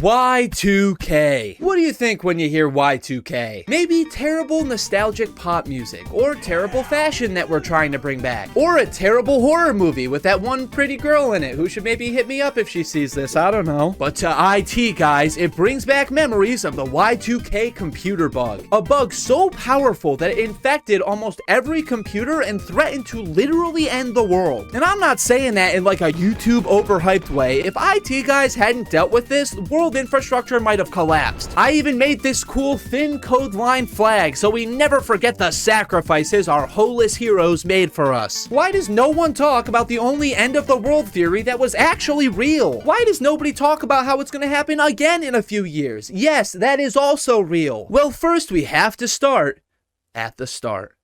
Y2K. What do you think when you hear Y2K? Maybe terrible nostalgic pop music, or terrible fashion that we're trying to bring back, or a terrible horror movie with that one pretty girl in it who should maybe hit me up if she sees this, I don't know. But to IT guys, it brings back memories of the Y2K computer bug. A bug so powerful that it infected almost every computer and threatened to literally end the world. And I'm not saying that in like a YouTube overhyped way. If IT guys hadn't dealt with this, world infrastructure might have collapsed. I even made this cool thin code line flag so we never forget the sacrifices our holeless heroes made for us. Why does no one talk about the only end of the world theory that was actually real? Why does nobody talk about how it's gonna happen again in a few years? Yes, that is also real. Well, first we have to start at the start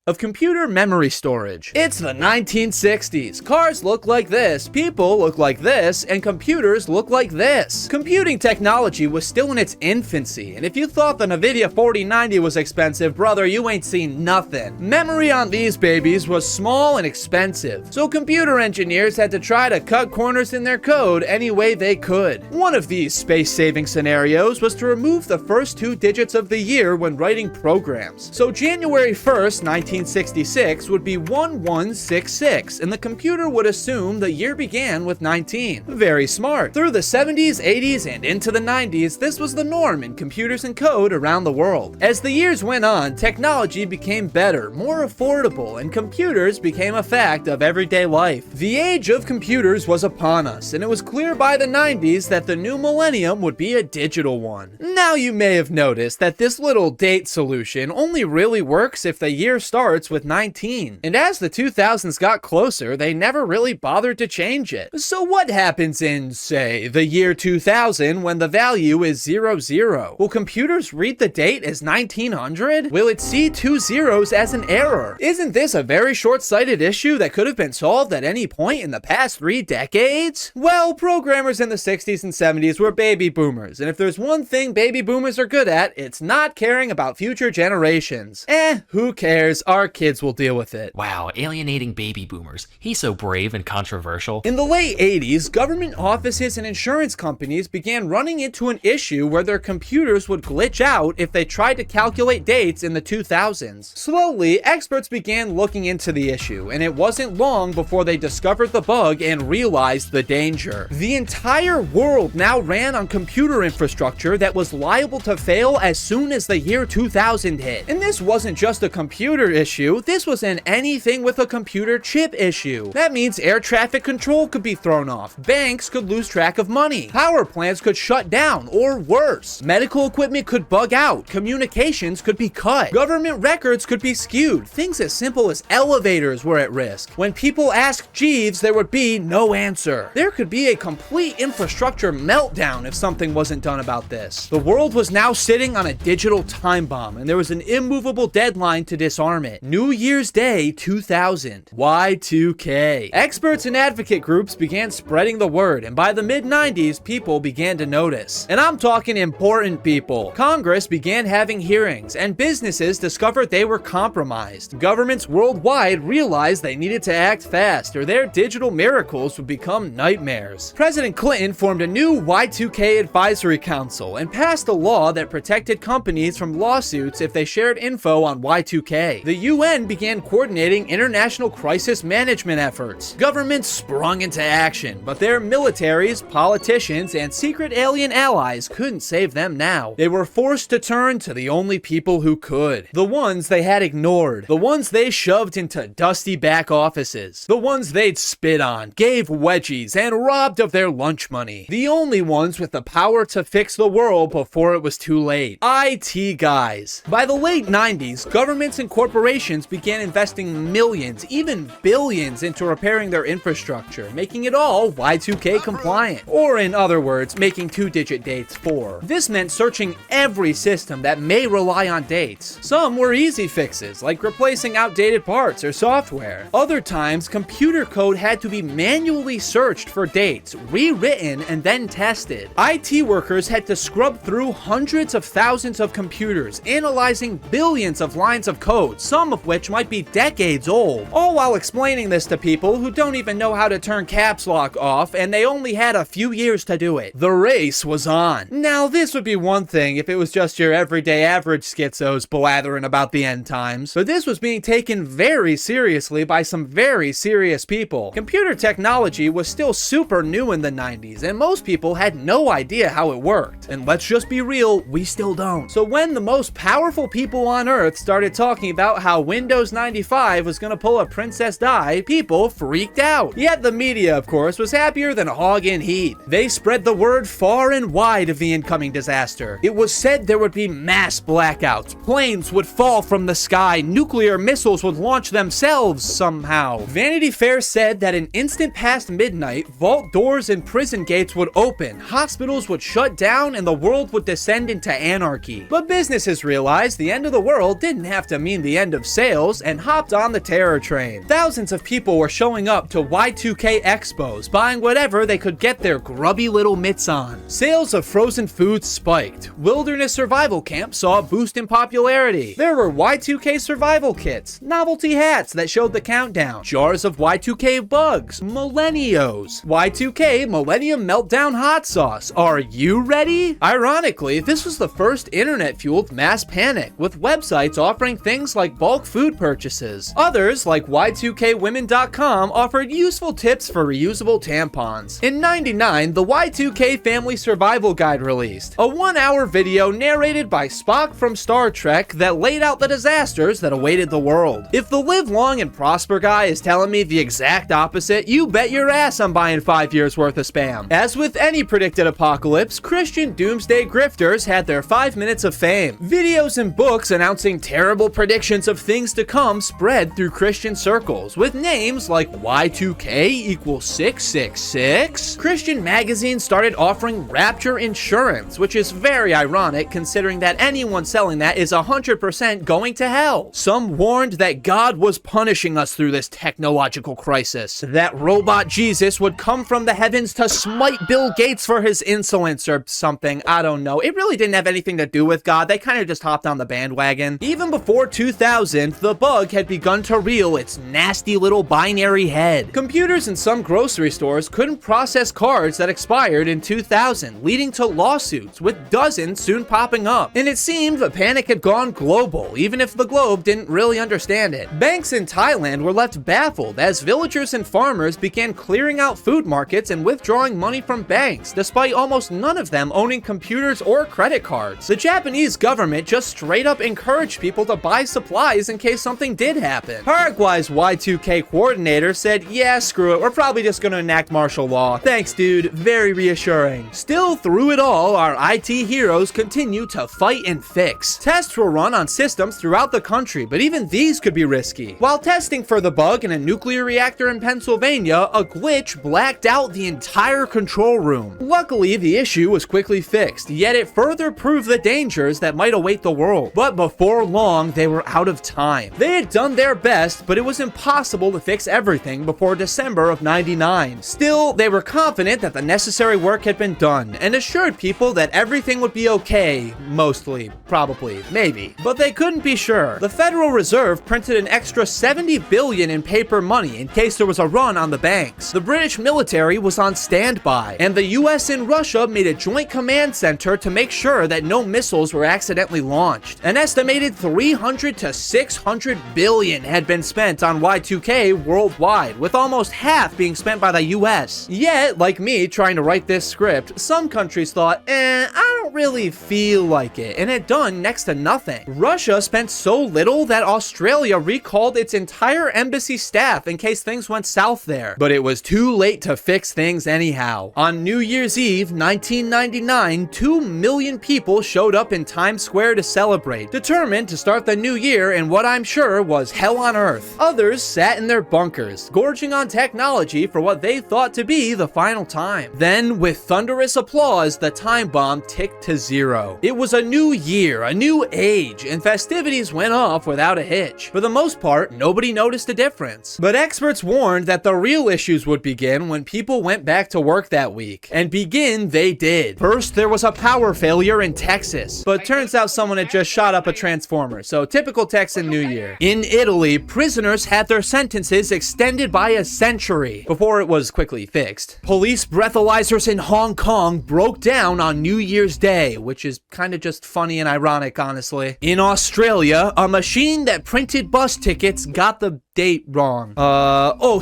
of computer memory storage. It's the 1960s. Cars look like this, people look like this, and computers look like this. Computing technology was still in its infancy, and if you thought the NVIDIA 4090 was expensive, brother, you ain't seen nothing. Memory on these babies was small and expensive, so computer engineers had to try to cut corners in their code any way they could. One of these space-saving scenarios was to remove the first 2 digits of the year when writing programs. So January 1st, 1966 would be 1166, and the computer would assume the year began with 19. Very smart. Through the 70s, 80s, and into the 90s, this was the norm in computers and code around the world. As the years went on, technology became better, more affordable, and computers became a fact of everyday life. The age of computers was upon us, and it was clear by the 90s that the new millennium would be a digital one. Now you may have noticed that this little date solution only really works if the year starts with 19. And as the 2000s got closer, they never really bothered to change it. So what happens in, say, the year 2000 when the value is 00? Will computers read the date as 1900? Will it see 2 zeros as an error? Isn't this a very short-sighted issue that could have been solved at any point in the past 3 decades? Well, programmers in the 60s and 70s were baby boomers, and if there's one thing baby boomers are good at, it's not caring about future generations. Who cares? Our kids will deal with it. Wow, alienating baby boomers. He's so brave and controversial. In the late 80s, government offices and insurance companies began running into an issue where their computers would glitch out if they tried to calculate dates in the 2000s. Slowly, experts began looking into the issue, and it wasn't long before they discovered the bug and realized the danger. The entire world now ran on computer infrastructure that was liable to fail as soon as the year 2000 hit. And this wasn't just a computer issue, this was an anything with a computer chip issue. That means air traffic control could be thrown off, banks could lose track of money, power plants could shut down, or worse, medical equipment could bug out, communications could be cut, government records could be skewed, things as simple as elevators were at risk. When people asked Jeeves, there would be no answer. There could be a complete infrastructure meltdown if something wasn't done about this. The world was now sitting on a digital time bomb, and there was an immovable deadline to disarm it. New Year's Day 2000. Y2K. Experts and advocate groups began spreading the word, and by the mid-90s, people began to notice. And I'm talking important people. Congress began having hearings, and businesses discovered they were compromised. Governments worldwide realized they needed to act fast, or their digital miracles would become nightmares. President Clinton formed a new Y2K advisory council and passed a law that protected companies from lawsuits if they shared info on Y2K. The UN began coordinating international crisis management efforts. Governments sprung into action, but their militaries, politicians, and secret alien allies couldn't save them now. They were forced to turn to the only people who could. The ones they had ignored. The ones they shoved into dusty back offices. The ones they'd spit on, gave wedgies, and robbed of their lunch money. The only ones with the power to fix the world before it was too late. IT guys. By the late 90s, governments and corporations began investing millions, even billions, into repairing their infrastructure, making it all Y2K compliant. Or in other words, making 2-digit dates 4. This meant searching every system that may rely on dates. Some were easy fixes, like replacing outdated parts or software. Other times, computer code had to be manually searched for dates, rewritten, and then tested. IT workers had to scrub through hundreds of thousands of computers, analyzing billions of lines of code, some some of which might be decades old. All while explaining this to people who don't even know how to turn caps lock off, and they only had a few years to do it. The race was on. Now, this would be one thing if it was just your everyday average schizos blathering about the end times, but this was being taken very seriously by some very serious people. Computer technology was still super new in the 90s, and most people had no idea how it worked. And let's just be real, we still don't. So when the most powerful people on Earth started talking about how Windows 95 was gonna pull a Princess Di, people freaked out. Yet the media, of course, was happier than a hog in heat. They spread the word far and wide of the incoming disaster. It was said there would be mass blackouts, planes would fall from the sky, nuclear missiles would launch themselves somehow. Vanity Fair said that an instant past midnight, vault doors and prison gates would open, hospitals would shut down, and the world would descend into anarchy. But businesses realized the end of the world didn't have to mean the end of sales and hopped on the terror train. Thousands of people were showing up to Y2K expos, buying whatever they could get their grubby little mitts on. Sales of frozen foods spiked. Wilderness survival camps saw a boost in popularity. There were Y2K survival kits, novelty hats that showed the countdown, jars of Y2K bugs, millennios, Y2K Millennium Meltdown hot sauce. Are you ready? Ironically, this was the first internet-fueled mass panic, with websites offering things like bulk food purchases. Others, like Y2KWomen.com, offered useful tips for reusable tampons. In '99, the Y2K Family Survival Guide released, a 1-hour video narrated by Spock from Star Trek that laid out the disasters that awaited the world. If the live long and prosper guy is telling me the exact opposite, you bet your ass I'm buying 5 years worth of spam. As with any predicted apocalypse, Christian doomsday grifters had their 5 minutes of fame. Videos and books announcing terrible predictions of things to come spread through Christian circles, with names like Y2K equals 666. Christian magazines started offering rapture insurance, which is very ironic considering that anyone selling that is 100% going to hell. Some warned that God was punishing us through this technological crisis, that robot Jesus would come from the heavens to smite Bill Gates for his insolence or something. I don't know. It really didn't have anything to do with God. They kind of just hopped on the bandwagon. Even before 2000, the bug had begun to reel its nasty little binary head. Computers in some grocery stores couldn't process cards that expired in 2000, leading to lawsuits, with dozens soon popping up. And it seemed the panic had gone global, even if the globe didn't really understand it. Banks in Thailand were left baffled as villagers and farmers began clearing out food markets and withdrawing money from banks, despite almost none of them owning computers or credit cards. The Japanese government just straight up encouraged people to buy supplies in case something did happen. Paraguay's Y2K coordinator said, yeah, screw it, we're probably just gonna enact martial law. Thanks, dude, very reassuring. Still, through it all, our IT heroes continue to fight and fix. Tests were run on systems throughout the country, but even these could be risky. While testing for the bug in a nuclear reactor in Pennsylvania, a glitch blacked out the entire control room. Luckily, the issue was quickly fixed, yet it further proved the dangers that might await the world. But before long, they were out of time. They had done their best, but it was impossible to fix everything before December of '99. Still, they were confident that the necessary work had been done, and assured people that everything would be okay. Mostly. Probably. Maybe. But they couldn't be sure. The Federal Reserve printed an extra $70 billion in paper money in case there was a run on the banks. The British military was on standby, and the US and Russia made a joint command center to make sure that no missiles were accidentally launched. An estimated 300 to 600 billion had been spent on Y2K worldwide, with almost half being spent by the US. Yet, like me trying to write this script, some countries thought, I don't really feel like it, and had done next to nothing. Russia spent so little that Australia recalled its entire embassy staff in case things went south there. But it was too late to fix things anyhow. On New Year's Eve, 1999, 2 million people showed up in Times Square to celebrate, determined to start the new year in what I'm sure was hell on earth. Others sat in their bunkers, gorging on technology for what they thought to be the final time. Then, with thunderous applause, the time bomb ticked to 0. It was a new year, a new age, and festivities went off without a hitch. For the most part, nobody noticed a difference. But experts warned that the real issues would begin when people went back to work that week. And begin they did. First, there was a power failure in Texas, but turns out someone had just shot up a transformer, so typical Texan New Year. In Italy, prisoners had their sentences extended by a century before it was quickly fixed. Police breathalyzers in Hong Kong broke down on New Year's Day, which is kind of just funny and ironic, honestly. In Australia, a machine that printed bus tickets got the date wrong.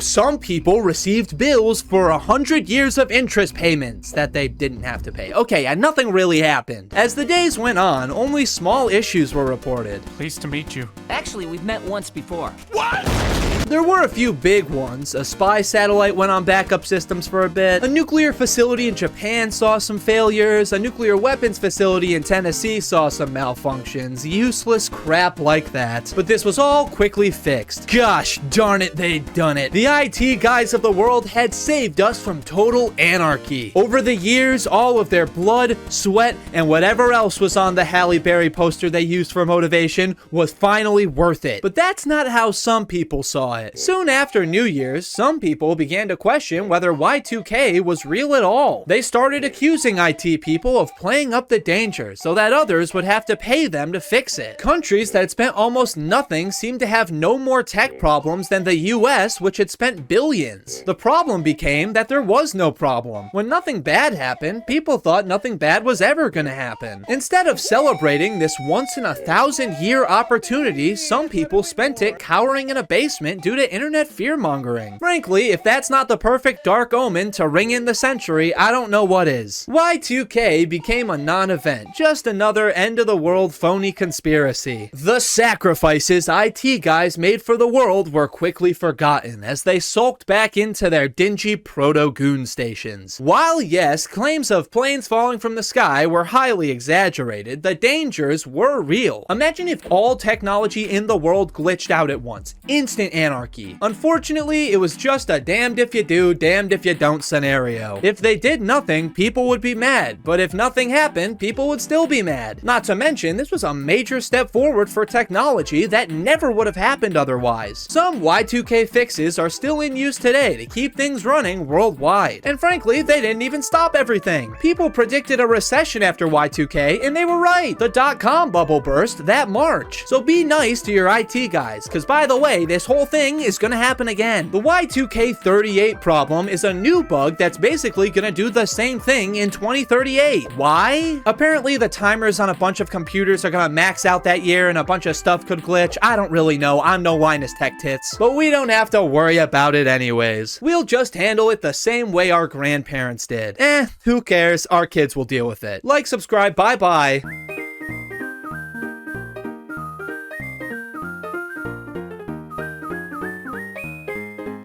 Some people received bills for 100 years of interest payments that they didn't have to pay. Okay, and nothing really happened. As the days went on, only small issues were reported. Pleased to meet you. Actually, we've met once before. There were a few big ones. A spy satellite went on backup systems for a bit. A nuclear facility in Japan saw some failures. A nuclear weapons facility in Tennessee saw some malfunctions. Useless crap like that. But this was all quickly fixed. Gosh darn it, they'd done it. The IT guys of the world had saved us from total anarchy. Over the years, all of their blood, sweat, and whatever else was on the Halle Berry poster they used for motivation was finally worth it. But that's not how some people saw it. Soon after New Year's, some people began to question whether Y2K was real at all. They started accusing IT people of playing up the danger so that others would have to pay them to fix it. Countries that had spent almost nothing seemed to have no more tech problems than the US, which had spent billions. The problem became that there was no problem. When nothing bad happened, people thought nothing bad was ever gonna happen. Instead of celebrating this once-in-a-thousand-year opportunity, some people spent it cowering in a basement due to internet fear-mongering. Frankly, if that's not the perfect dark omen to ring in the century, I don't know what is. Y2K became a non-event, just another end-of-the-world phony conspiracy. The sacrifices IT guys made for the world were quickly forgotten as they sulked back into their dingy proto-goon stations. While yes, claims of planes falling from the sky were highly exaggerated, the dangers were real. Imagine if all technology in the world glitched out at once. Instant anarchy. Unfortunately, it was just a damned if you do, damned if you don't scenario. If they did nothing, people would be mad, but if nothing happened, people would still be mad. Not to mention, this was a major step forward for technology that never would have happened otherwise. Some Y2K fixes are still in use today to keep things running worldwide. And frankly, they didn't even stop everything. People predicted a recession after Y2K, and they were right. The dot-com bubble burst that March. So be nice to your IT guys, because by the way, this whole thing is gonna happen again. The Y2K38 problem is a new bug that's basically gonna do the same thing in 2038. Why? Apparently the timers on a bunch of computers are gonna max out that year and a bunch of stuff could glitch. I don't really know. I'm no Linus Tech Tits. But we don't have to worry about it anyways. We'll just handle it the same way our grandparents did. Who cares? Our kids will deal with it. Like, subscribe, bye-bye.